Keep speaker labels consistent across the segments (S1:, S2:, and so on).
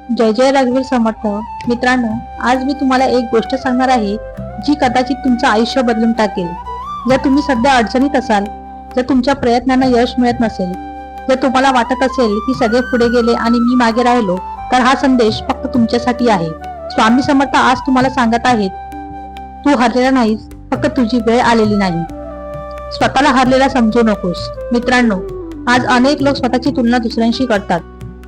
S1: जय जय रघुवीर समर्थ. मित्रांनो, आज मी तुम्हाला एक गोष्ट सांगणार आहे जी कदाचित तुमचं आयुष्य बदलून टाकेल. जर तुम्ही सध्या अडचणीत असाल, जर तुमच्या प्रयत्नांना यश मिळत नसेल, जर तुम्हाला वाटत असेल की सगळे पुढे गेले आणि मी मागे राहिलो, तर हा संदेश फक्त तुमच्यासाठी आहे. स्वामी समर्थ आज तुम्हाला सांगत आहेत, तू हरलेला नाहीस, फक्त तुझी वेळ आलेली नाही. स्वतःला हरलेला समजू नकोस. मित्रांनो, आज अनेक लोक स्वतःची तुलना दुसऱ्यांशी करतात.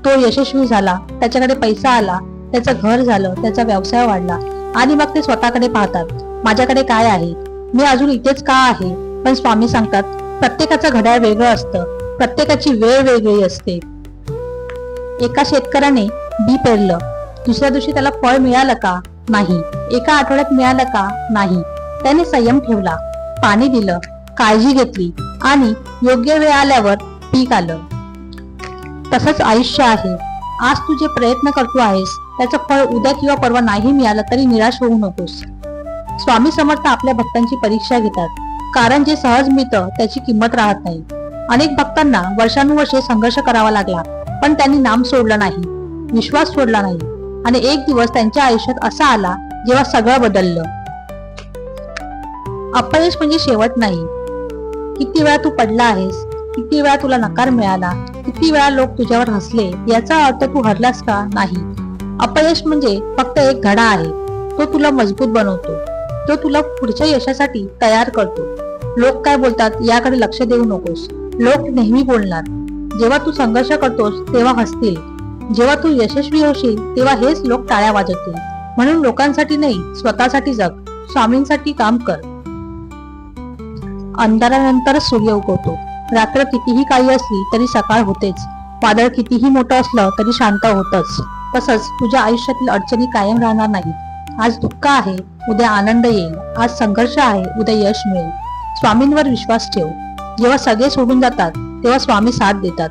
S1: तो यशस्वी झाला, त्याच्याकडे पैसा आला, त्याचं घर झालं, त्याचा व्यवसाय वाढला आणि मग ते स्वतःकडे पाहतात, माझ्याकडे काय आहे, मी अजून इथेच का आहे. पण स्वामी सांगतात, प्रत्येकाचं घड्याळ वेगळं असतं, प्रत्येकाची वेळ वेगळी असते. एका शेतकऱ्याने बी पेरलं, दुसऱ्या दिवशी त्याला फळ मिळालं का? नाही. एका आठवड्यात मिळालं का? नाही. त्याने संयम ठेवला, पाणी दिलं, काळजी घेतली आणि योग्य वेळ आल्यावर पीक आलं. तसंच आयुष्य आहे. आज तू जे प्रयत्न करतो आहेस त्याचं फळ उद्या किंवा परवा नाही मिळालं तरी निराश होऊ नकोस. स्वामी समर्थ आपल्या भक्तांची परीक्षा घेतात, कारण जे सहज मिळतं त्याची किंमत राहत नाही. अनेक भक्तांना वर्षानुवर्षे संघर्ष करावा लागला, पण त्यांनी नाम सोडलं नाही, विश्वास सोडला नाही आणि एक दिवस त्यांच्या आयुष्यात असा आला जेव्हा सगळं बदललं. अपयश म्हणजे शेवट नाही. किती वेळा तू पडला आहेस, किती वेळा तुला नकार मिळाला, किती वेळा लोक तुझ्यावर हसले, याचा अर्थ तू हरलास का? नाही. अपयश म्हणजे फक्त एक धडा आहे. तो तुला मजबूत बनवतो, तो तुला पुढच्या यशासाठी तयार करतो. लोक काय बोलतात याकडे लक्ष देऊ नकोस. लोक नेहमी बोलणार. जेव्हा तू संघर्ष करतोस तेव्हा हसतील, जेव्हा तू यशस्वी होशील तेव्हा हेच लोक टाळ्या वाजवतील. म्हणून लोकांसाठी नाही, स्वतःसाठी जग, स्वामींसाठी काम कर. अंधारानंतर सूर्य उगवतो. रात्र कितीही काळी असली तरी सकाळ होतेच. वादळ कितीही मोठं असलं तरी शांत होतच. तसंच तुझ्या आयुष्यातील अडचणी कायम राहणार नाही. आज दुःख आहे, उद्या आनंद येईल. आज संघर्ष आहे, उद्या यश मिळेल. स्वामींवर विश्वास ठेव. जेव्हा सगळे सोडून जातात तेव्हा स्वामी साथ देतात.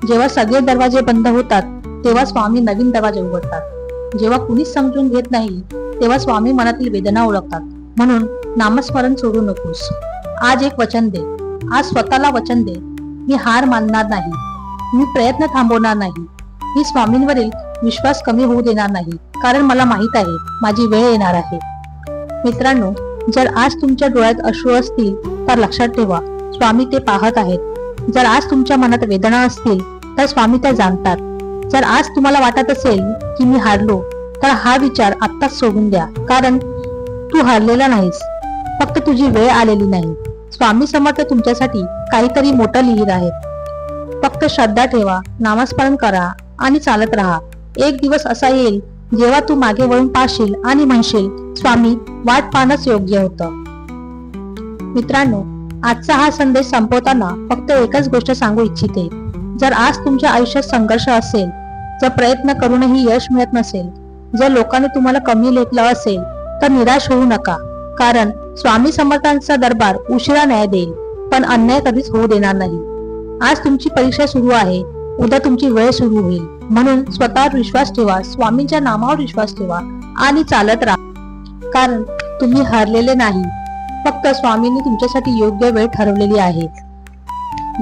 S1: जेव्हा सगळे दरवाजे बंद होतात तेव्हा स्वामी नवीन दरवाजे उघडतात. जेव्हा कुणीच समजून घेत नाही तेव्हा स्वामी मनातील वेदना ओळखतात. म्हणून नामस्मरण सोडू नकोस. आज एक वचन दे. आज स्वतःला वचन दे, मी हार मानणार नाही, मी प्रयत्न थांबवणार नाही, मी स्वामींवरील विश्वास कमी होऊ देणार नाही, कारण मला माहित आहे माझी वेळ येणार आहे. मित्रांनो, जर आज तुमच्या डोळ्यात अश्रू असतील तर लक्षात ठेवा, स्वामी ते पाहत आहेत. जर आज तुमच्या मनात वेदना असतील तर स्वामी त्या जाणतात. जर आज तुम्हाला वाटत असेल की मी हारलो, तर हा विचार आत्ताच सोडून द्या, कारण तू हारलेला नाहीस, फक्त तुझी वेळ आलेली नाही. स्वामी समर्थ तुमच्यासाठी काहीतरी मोठं लिहित आहेत. फक्त श्रद्धा ठेवा, नामस्मरण करा आणि चालत राहा. एक दिवस असा येईल जेव्हा तू मागे वळून पाहशील आणि म्हणशील, स्वामी, वाट पाहणंच योग्य होतं. मित्रांनो, आजचा हा संदेश संपवताना फक्त एकच गोष्ट सांगू इच्छिते. जर आज तुमच्या आयुष्यात संघर्ष असेल, जर प्रयत्न करूनही यश मिळत नसेल, जर लोकांनी तुम्हाला कमी लेखलं असेल, तर निराश होऊ नका, कारण स्वामी समर्थांचा दरबार उशिरा न्याय देईल, पण अन्याय कधीच होऊ देणार नाही. आज तुमची परीक्षा सुरू आहे, उद्या तुमची वेळ सुरू होईल. म्हणून स्वतःवर विश्वास ठेवा, स्वामींच्या नामावर विश्वास ठेवा आणि चालत राहा, कारण तुम्ही हरलेले नाही. फक्त स्वामींनी तुमच्यासाठी योग्य वेळ ठरवलेली आहे.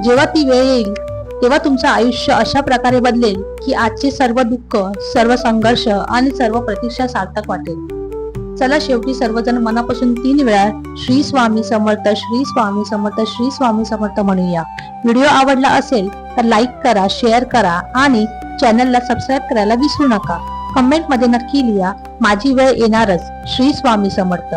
S1: जेव्हा ती वेळ येईल तेव्हा तुमचं आयुष्य अशा प्रकारे बदलेल की आजचे सर्व दुःख, सर्व संघर्ष आणि सर्व प्रतीक्षा सार्थक वाटेल. चला, शेवटी सर्वजण मनापासून 3 वेळा श्री स्वामी समर्थ, श्री स्वामी समर्थ, श्री स्वामी समर्थ म्हणूया. व्हिडिओ आवडला असेल तर लाईक करा, शेअर करा आणि चॅनलला सबस्क्राईब करायला विसरू नका. कमेंट मध्ये नक्की लिहा, माझी वेळ येणारच. श्री स्वामी समर्थ.